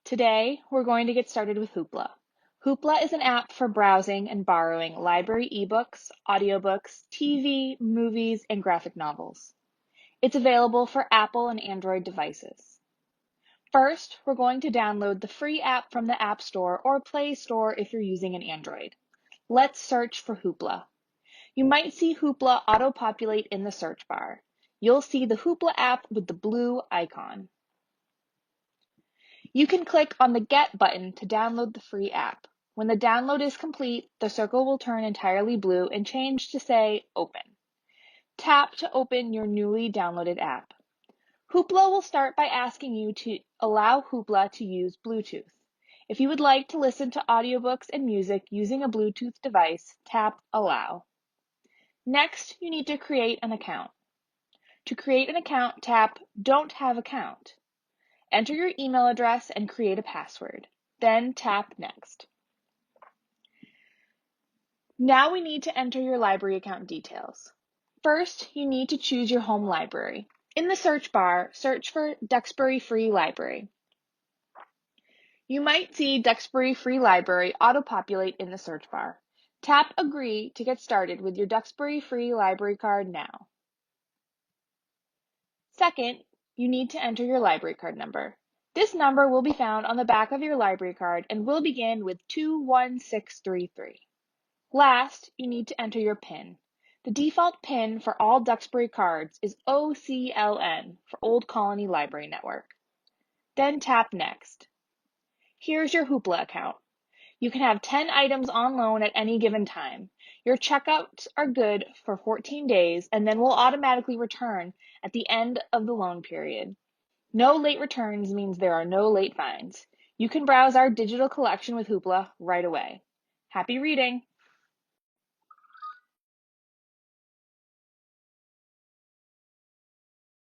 Today, we're going to get started with Hoopla. Hoopla is an app for browsing and borrowing library ebooks, audiobooks, TV, movies, and graphic novels. It's available for Apple and Android devices. First, we're going to download the free app from the App Store or Play Store if you're using an Android. Let's search for Hoopla. You might see Hoopla auto-populate in the search bar. You'll see the Hoopla app with the blue icon. You can click on the Get button to download the free app. When the download is complete, the circle will turn entirely blue and change to say Open. Tap to open your newly downloaded app. Hoopla will start by asking you to allow Hoopla to use Bluetooth. If you would like to listen to audiobooks and music using a Bluetooth device, tap Allow. Next, you need to create an account. To create an account, tap Don't Have Account. Enter your email address and create a password. Then tap Next. Now we need to enter your library account details. First, you need to choose your home library. In the search bar, search for Duxbury Free Library. You might see Duxbury Free Library auto-populate in the search bar. Tap Agree to get started with your Duxbury Free Library card now. Second, you need to enter your library card number. This number will be found on the back of your library card and will begin with 21633. Last, you need to enter your PIN. The default PIN for all Duxbury cards is OCLN for Old Colony Library Network. Then tap Next. Here's your Hoopla account. You can have 10 items on loan at any given time. Your checkouts are good for 14 days and then will automatically return at the end of the loan period. No late returns means there are no late fines. You can browse our digital collection with Hoopla right away. Happy reading!